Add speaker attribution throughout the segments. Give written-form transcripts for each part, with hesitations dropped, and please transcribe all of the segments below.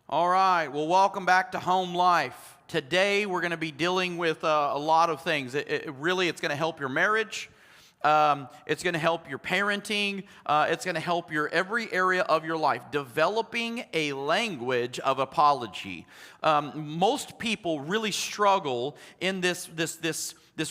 Speaker 1: All right, well, welcome back to Home Life. Today we're going to be dealing with a lot of things. It's going to help your marriage. It's going to help your parenting. It's going to help your every area of your life. Developing a language of apology. Most people really struggle in this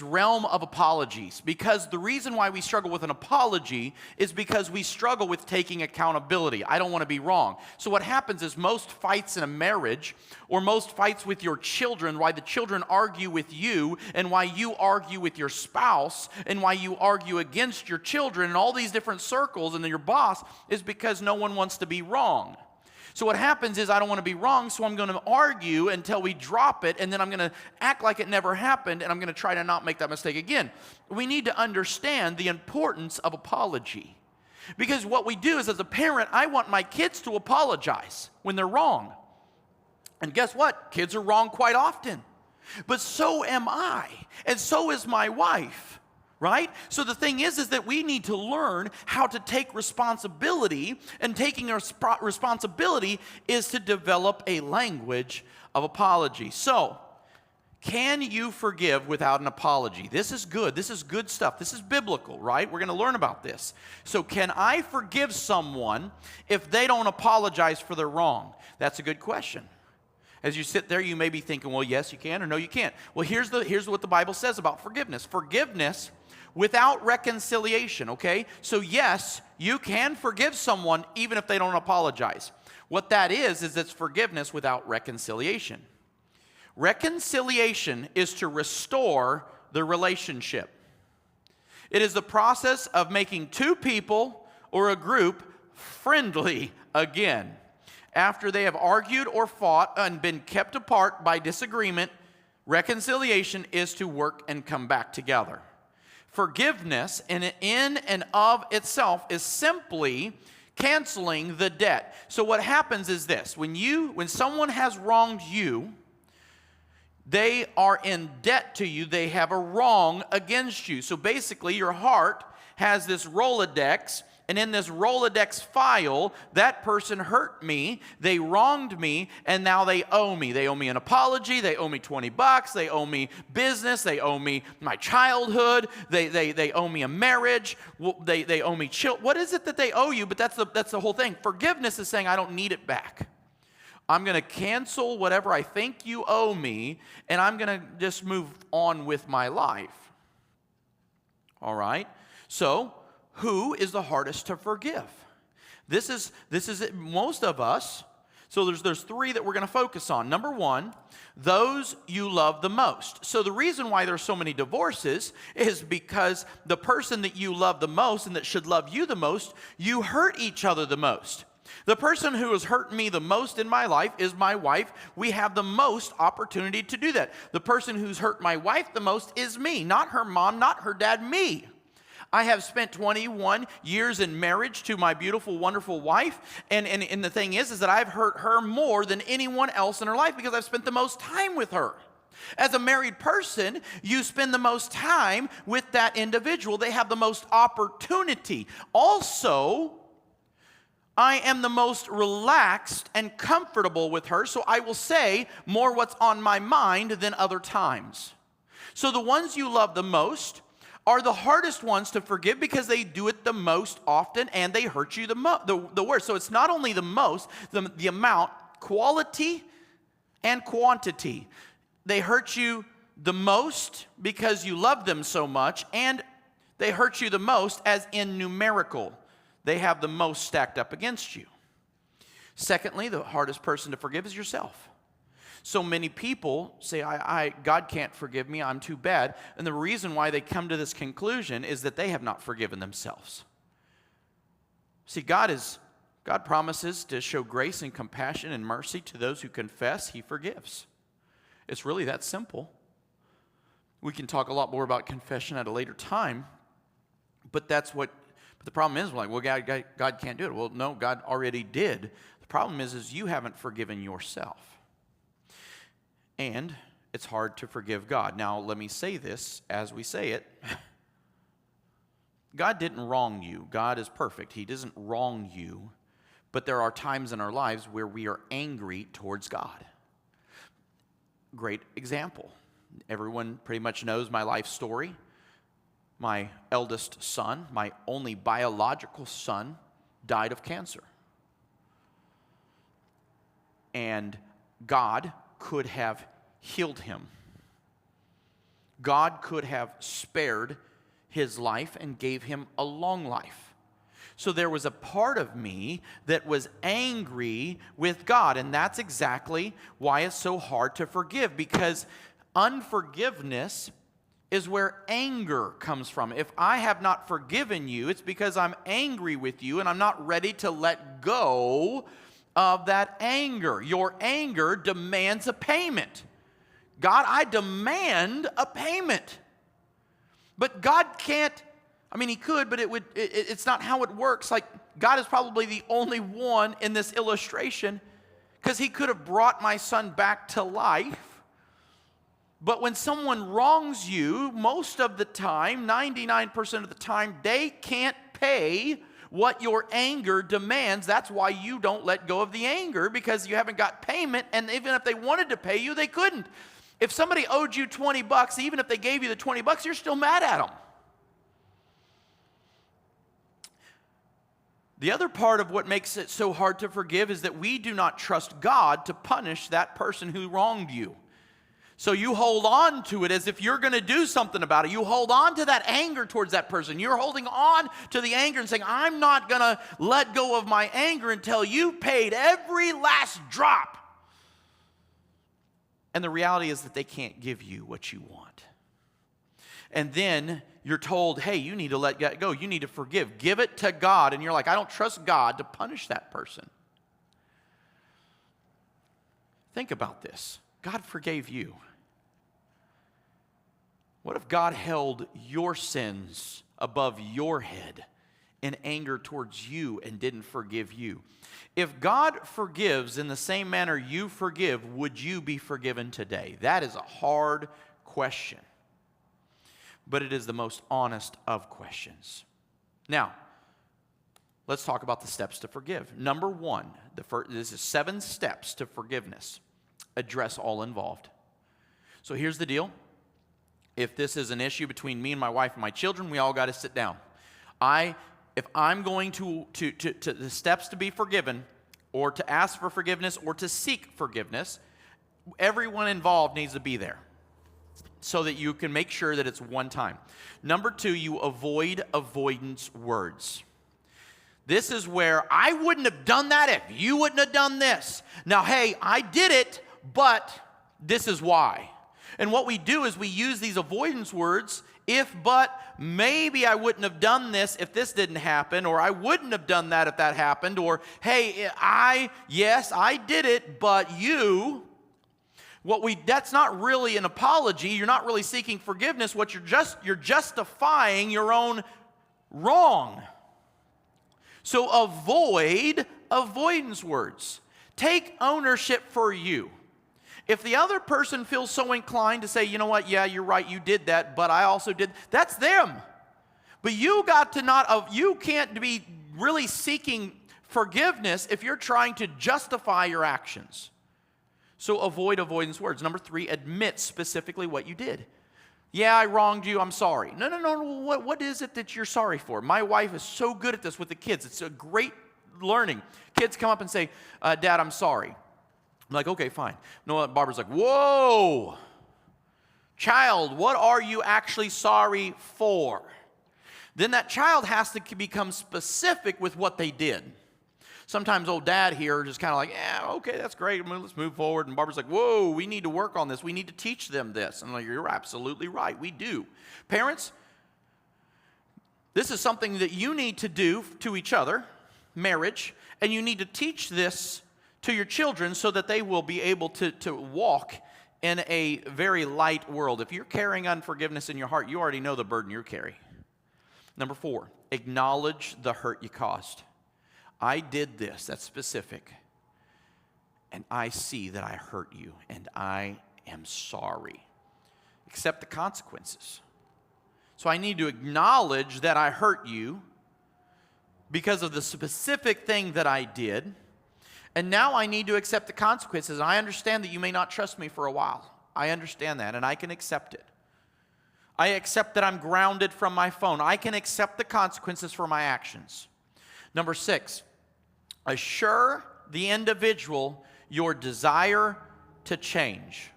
Speaker 1: realm of apologies, because the reason why we struggle with an apology is because we struggle with taking accountability. I don't want to be wrong. So what happens is most fights in a marriage, or most fights with your children, why the children argue with you, and why you argue with your spouse, and why you argue against your children, and all these different circles, and then your boss, is because no one wants to be wrong. So what happens is, I don't want to be wrong, so I'm going to argue until we drop it, and then I'm going to act like it never happened, and I'm going to try to not make that mistake again. We need to understand the importance of apology. Because what we do is, as a parent, I want my kids to apologize when they're wrong. And guess what? Kids are wrong quite often. But so am I, and so is my wife. Right? So the thing is that we need to learn how to take responsibility, and taking responsibility is to develop a language of apology. So, can you forgive without an apology? This is good. This is good stuff. This is biblical, right? We're going to learn about this. So, can I forgive someone if they don't apologize for their wrong? That's a good question. As you sit there, you may be thinking, well, yes, you can, or no, you can't. Well, here's what the Bible says about forgiveness. Forgiveness without reconciliation, okay? So yes, you can forgive someone even if they don't apologize. What that is it's forgiveness without reconciliation. Reconciliation is to restore the relationship. It is the process of making two people or a group friendly again. After they have argued or fought and been kept apart by disagreement, reconciliation is to work and come back together. Forgiveness in and of itself is simply canceling the debt. So what happens is this: when someone has wronged you, they are in debt to you. They have a wrong against you. So basically, your heart has this Rolodex, and in this Rolodex file, that person hurt me, they wronged me, and now they owe me. They owe me an apology, they owe me $20, they owe me business, they owe me my childhood, they owe me a marriage, they owe me children. What is it that they owe you? But that's the whole thing. Forgiveness is saying, I don't need it back. I'm going to cancel whatever I think you owe me, and I'm going to just move on with my life. All right? So, who is the hardest to forgive? This is it. Most of us. So there's three that we're going to focus on. Number one, those you love the most. So the reason why there's so many divorces is because the person that you love the most and that should love you the most, you hurt each other the most. The person who has hurt me the most in my life is my wife. We have the most opportunity to do that. The person who's hurt my wife the most is me, not her mom, not her dad, me. I have spent 21 years in marriage to my beautiful, wonderful wife, and the thing is that I've hurt her more than anyone else in her life because I've spent the most time with her. As a married person, you spend the most time with that individual. They have the most opportunity. Also, I am the most relaxed and comfortable with her, so I will say more what's on my mind than other times. So the ones you love the most are the hardest ones to forgive because they do it the most often and they hurt you the worst. So it's not only the most, the amount, quality and quantity. They hurt you the most because you love them so much, and they hurt you the most as in numerical. They have the most stacked up against you. Secondly, the hardest person to forgive is yourself. So many people say, God can't forgive me, I'm too bad. And the reason why they come to this conclusion is that they have not forgiven themselves. See, God promises to show grace and compassion and mercy to those who confess. He forgives. It's really that simple. We can talk a lot more about confession at a later time, but the problem is, well, God can't do it. Well, no, God already did. The problem is you haven't forgiven yourself. And it's hard to forgive God. Now, let me say this as we say it. God didn't wrong you. God is perfect. He doesn't wrong you. But there are times in our lives where we are angry towards God. Great example. Everyone pretty much knows my life story. My eldest son, my only biological son, died of cancer. And God could have healed him. God could have spared his life and gave him a long life. So there was a part of me that was angry with God, and that's exactly why it's so hard to forgive, because unforgiveness is where anger comes from. If I have not forgiven you, it's because I'm angry with you and I'm not ready to let go of that anger. Your anger demands a payment. God, I demand a payment. But God can't, he could, but it's not how it works. Like, God is probably the only one in this illustration, because he could have brought my son back to life. But when someone wrongs you, most of the time, 99% of the time, they can't pay what your anger demands. That's why you don't let go of the anger, because you haven't got payment, and even if they wanted to pay you, they couldn't. If somebody owed you $20, even if they gave you the $20, you're still mad at them. The other part of what makes it so hard to forgive is that we do not trust God to punish that person who wronged you. So you hold on to it as if you're going to do something about it. You hold on to that anger towards that person. You're holding on to the anger and saying, I'm not going to let go of my anger until you've paid every last drop. And the reality is that they can't give you what you want. And then you're told, hey, you need to let that go. You need to forgive. Give it to God. And you're like, I don't trust God to punish that person. Think about this. God forgave you. What if God held your sins above your head in anger towards you and didn't forgive you? If God forgives in the same manner you forgive, would you be forgiven today? That is a hard question, but it is the most honest of questions. Now, let's talk about the steps to forgive. Number one, this is 7 steps to forgiveness. Address all involved. So here's the deal. If this is an issue between me and my wife and my children, we all got to sit down. If I'm going to the steps to be forgiven, or to ask for forgiveness, or to seek forgiveness, everyone involved needs to be there so that you can make sure that it's one time. Number 2, you avoid avoidance words. This is where I wouldn't have done that if you wouldn't have done this. Now, hey, I did it, but this is why. And what we do is we use these avoidance words, if, but, maybe I wouldn't have done this if this didn't happen, or I wouldn't have done that if that happened, or, hey, yes, I did it, but you. That's not really an apology. You're not really seeking forgiveness. You're justifying your own wrong. So avoid avoidance words. Take ownership for you. If the other person feels so inclined to say, you know what, yeah, you're right, you did that, but I also did, that's them. But you can't be really seeking forgiveness if you're trying to justify your actions. So avoid avoidance words. Number 3, admit specifically what you did. Yeah, I wronged you, I'm sorry. No, what is it that you're sorry for? My wife is so good at this with the kids. It's a great learning. Kids come up and say, Dad, I'm sorry. I'm like, okay, fine. No, Barbara's like, whoa, child, what are you actually sorry for? Then that child has to become specific with what they did. Sometimes old dad here just kind of like, yeah, okay, that's great. Let's move forward. And Barbara's like, whoa, we need to work on this. We need to teach them this. And I'm like, you're absolutely right. We do. Parents, this is something that you need to do to each other, marriage, and you need to teach this to your children so that they will be able to walk in a very light world. If you're carrying unforgiveness in your heart, you already know the burden you carry. Number 4, acknowledge the hurt you caused. I did this, that's specific, and I see that I hurt you, and I am sorry. Accept the consequences. So I need to acknowledge that I hurt you, because of the specific thing that I did. And now I need to accept the consequences. And I understand that you may not trust me for a while. I understand that, and I can accept it. I accept that I'm grounded from my phone. I can accept the consequences for my actions. Number 6, assure the individual your desire to change.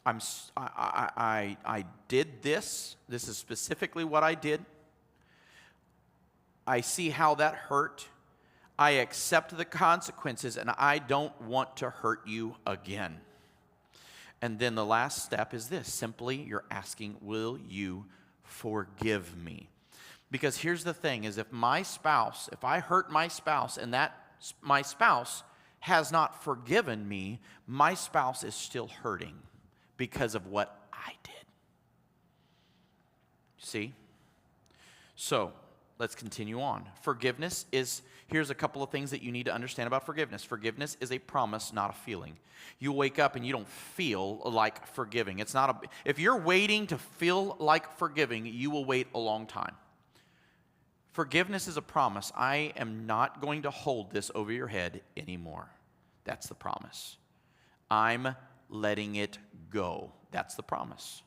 Speaker 1: I did this. This is specifically what I did. I see how that hurt. I accept the consequences, and I don't want to hurt you again. And then the last step is this. Simply, you're asking, will you forgive me? Because here's the thing, is if I hurt my spouse, and that my spouse has not forgiven me, my spouse is still hurting because of what I did. See? So, let's continue on. Here's a couple of things that you need to understand about forgiveness. Forgiveness is a promise, not a feeling. You wake up and you don't feel like forgiving. If you're waiting to feel like forgiving, you will wait a long time. Forgiveness is a promise. I am not going to hold this over your head anymore. That's the promise. I'm letting it go. That's the promise.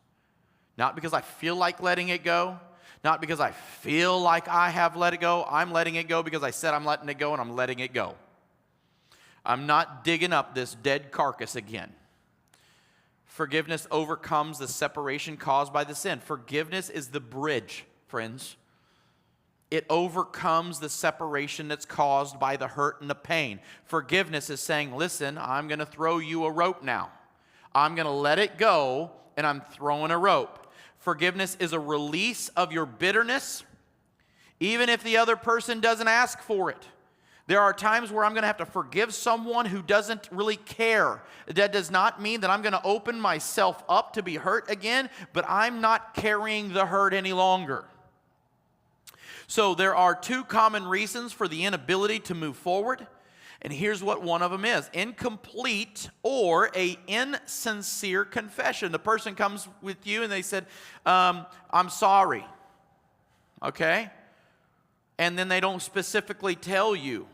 Speaker 1: Not because I feel like letting it go. Not because I feel like I have let it go. I'm letting it go because I said I'm letting it go, and I'm letting it go. I'm not digging up this dead carcass again. Forgiveness overcomes the separation caused by the sin. Forgiveness is the bridge, friends. It overcomes the separation that's caused by the hurt and the pain. Forgiveness is saying, listen, I'm going to throw you a rope now. I'm going to let it go, and I'm throwing a rope. Forgiveness is a release of your bitterness, even if the other person doesn't ask for it. There are times where I'm going to have to forgive someone who doesn't really care. That does not mean that I'm going to open myself up to be hurt again, but I'm not carrying the hurt any longer. So there are 2 common reasons for the inability to move forward. And here's what one of them is: incomplete or a insincere confession. The person comes with you and they said, I'm sorry. Okay? And then they don't specifically tell you,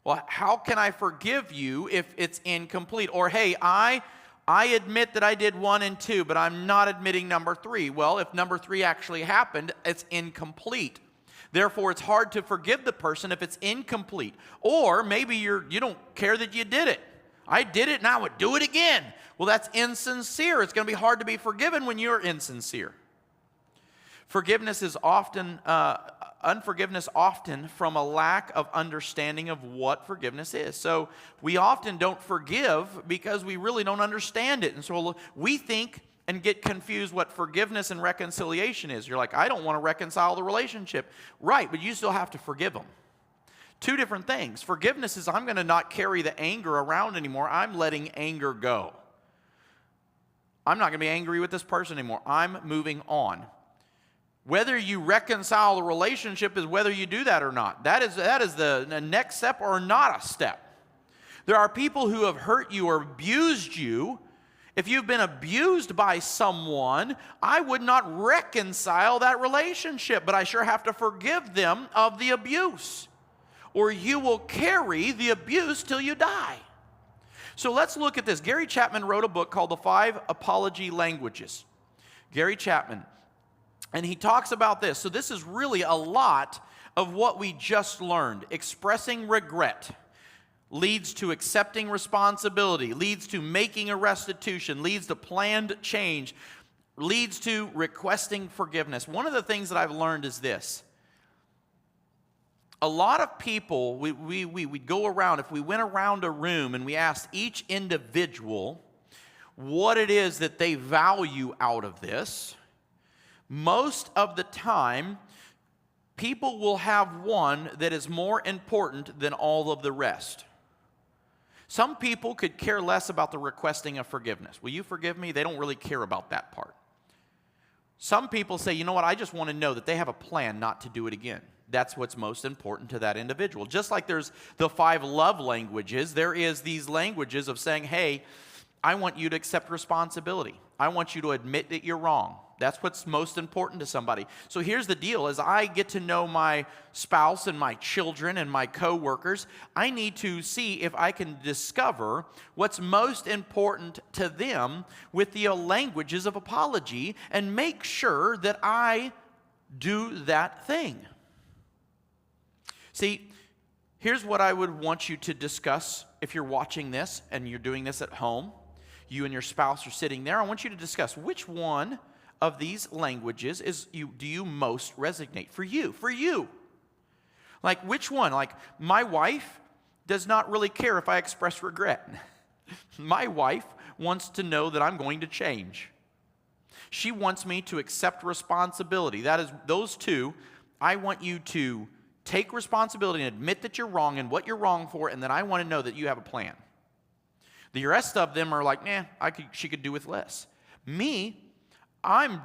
Speaker 1: well, how can I forgive you if it's incomplete? Or, hey, I admit that I did 1 and 2, but I'm not admitting number 3. Well, if number 3 actually happened, it's incomplete. Therefore, it's hard to forgive the person if it's incomplete. Or maybe you don't care that you did it. I did it and I would do it again. Well, that's insincere. It's going to be hard to be forgiven when you're insincere. Unforgiveness often from a lack of understanding of what forgiveness is. So we often don't forgive because we really don't understand it. And so we think and get confused what forgiveness and reconciliation is. You're like, I don't want to reconcile the relationship. Right, but you still have to forgive them. 2 different things. Forgiveness is I'm going to not carry the anger around anymore. I'm letting anger go. I'm not going to be angry with this person anymore. I'm moving on. Whether you reconcile the relationship is whether you do that or not. That is the next step or not a step. There are people who have hurt you or abused you. If you've been abused by someone, I would not reconcile that relationship, but I sure have to forgive them of the abuse, or you will carry the abuse till you die. So let's look at this. Gary Chapman wrote a book called The 5 Apology Languages. Gary Chapman. And he talks about this. So this is really a lot of what we just learned. Expressing regret leads to accepting responsibility, leads to making a restitution, leads to planned change, leads to requesting forgiveness. One of the things that I've learned is this. A lot of people, we'd go around, if we went around a room and we asked each individual what it is that they value out of this, most of the time, people will have one that is more important than all of the rest. Some people could care less about the requesting of forgiveness. Will you forgive me? They don't really care about that part. Some people say, you know what, I just want to know that they have a plan not to do it again. That's what's most important to that individual. Just like there's the 5 love languages, there is these languages of saying, hey, I want you to accept responsibility. I want you to admit that you're wrong. That's what's most important to somebody. So here's the deal. As I get to know my spouse and my children and my coworkers, I need to see if I can discover what's most important to them with the languages of apology and make sure that I do that thing. See, here's what I would want you to discuss if you're watching this and you're doing this at home. You and your spouse are sitting there. I want you to discuss which one of these languages do you most resonate for you? For you. Like which one? Like my wife does not really care if I express regret. My wife wants to know that I'm going to change. She wants me to accept responsibility. That is, those two, I want you to take responsibility and admit that you're wrong and what you're wrong for, and then I want to know that you have a plan. The rest of them are like, she could do with less. Me, my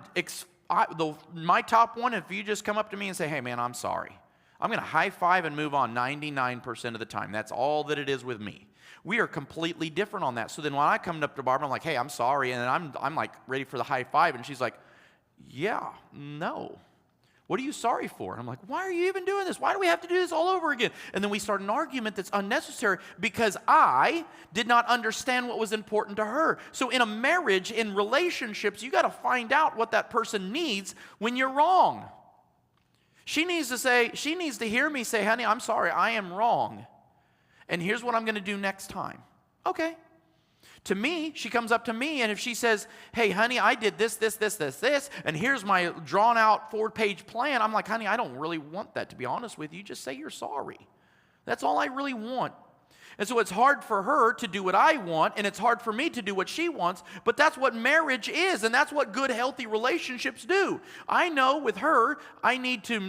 Speaker 1: top one, if you just come up to me and say, hey man, I'm sorry, I'm going to high five and move on 99% of the time. That's all that it is with me. We are completely different on that. So then when I come up to Barbara, I'm like, hey, I'm sorry. And then I'm like ready for the high five. And she's like, yeah, no. What are you sorry for? And I'm like, why are you even doing this? Why do we have to do this all over again? And then we start an argument that's unnecessary because I did not understand what was important to her. So in a marriage, in relationships, you got to find out what that person needs when you're wrong. She needs to hear me say, honey, I'm sorry, I am wrong. And here's what I'm going to do next time. Okay. To me, she comes up to me, and if she says, hey, honey, I did this, and here's my drawn-out 4-page plan, I'm like, honey, I don't really want that, to be honest with you. Just say you're sorry. That's all I really want. And so it's hard for her to do what I want, and it's hard for me to do what she wants, but that's what marriage is, and that's what good, healthy relationships do. I know with her, I need to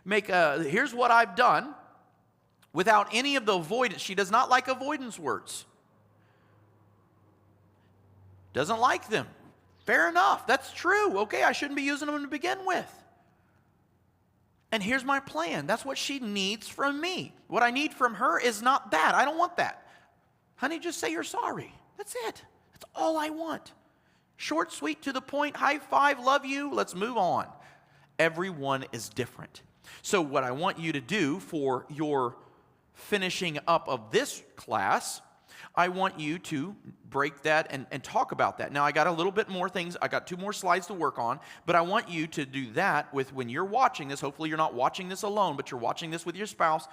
Speaker 1: here's what I've done, without any of the avoidance. She does not like avoidance words. Doesn't like them. Fair enough. That's true. Okay, I shouldn't be using them to begin with. And here's my plan. That's what she needs from me. What I need from her is not that. I don't want that. Honey, just say you're sorry. That's it. That's all I want. Short, sweet, to the point, high five, love you, let's move on. Everyone is different. So what I want you to do for your finishing up of this class, I want you to break that and talk about that. Now, I got a little bit more things. I got 2 more slides to work on, but I want you to do that with when you're watching this. Hopefully, you're not watching this alone, but you're watching this with your spouse.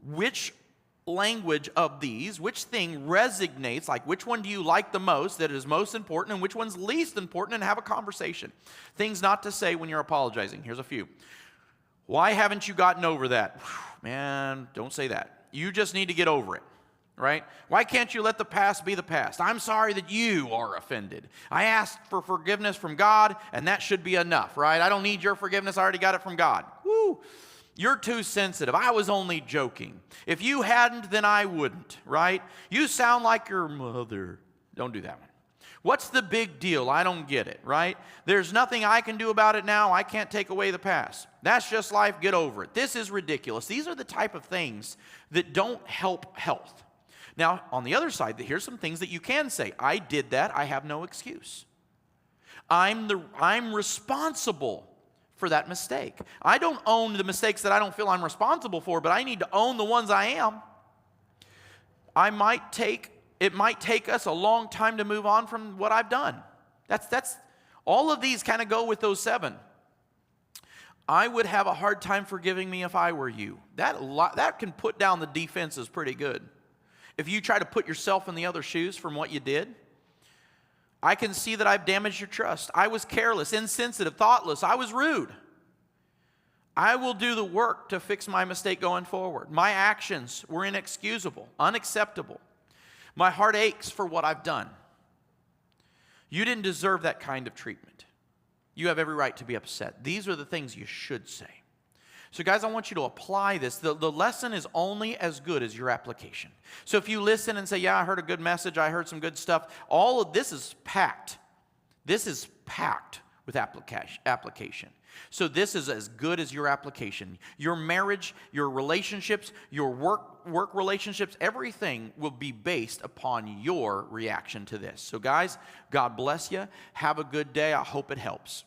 Speaker 1: Which language of these, which thing resonates, like which one do you like the most, that is most important, and which one's least important, and have a conversation. Things not to say when you're apologizing. Here's a few. Why haven't you gotten over that? Man, don't say that. You just need to get over it. Right? Why can't you let the past be the past? I'm sorry that you are offended. I asked for forgiveness from God, and that should be enough, right? I don't need your forgiveness. I already got it from God. Woo! You're too sensitive. I was only joking. If you hadn't, then I wouldn't, right? You sound like your mother. Don't do that one. What's the big deal? I don't get it, right? There's nothing I can do about it now. I can't take away the past. That's just life. Get over it. This is ridiculous. These are the type of things that don't help health. Now, on the other side, here's some things that you can say. I did that. I have no excuse. I'm responsible for that mistake. I don't own the mistakes that I don't feel I'm responsible for, but I need to own the ones I am. It might take us a long time to move on from what I've done. That's all of these kind of go with those 7. I would have a hard time forgiving me if I were you. That can put down the defenses pretty good. If you try to put yourself in the other shoes from what you did, I can see that I've damaged your trust. I was careless, insensitive, thoughtless. I was rude. I will do the work to fix my mistake going forward. My actions were inexcusable, unacceptable. My heart aches for what I've done. You didn't deserve that kind of treatment. You have every right to be upset. These are the things you should say. So guys, I want you to apply this. The lesson is only as good as your application. So if you listen and say, yeah, I heard a good message, I heard some good stuff, all of this is packed. This is packed with application. So this is as good as your application. Your marriage, your relationships, your work relationships, everything will be based upon your reaction to this. So guys, God bless you. Have a good day. I hope it helps.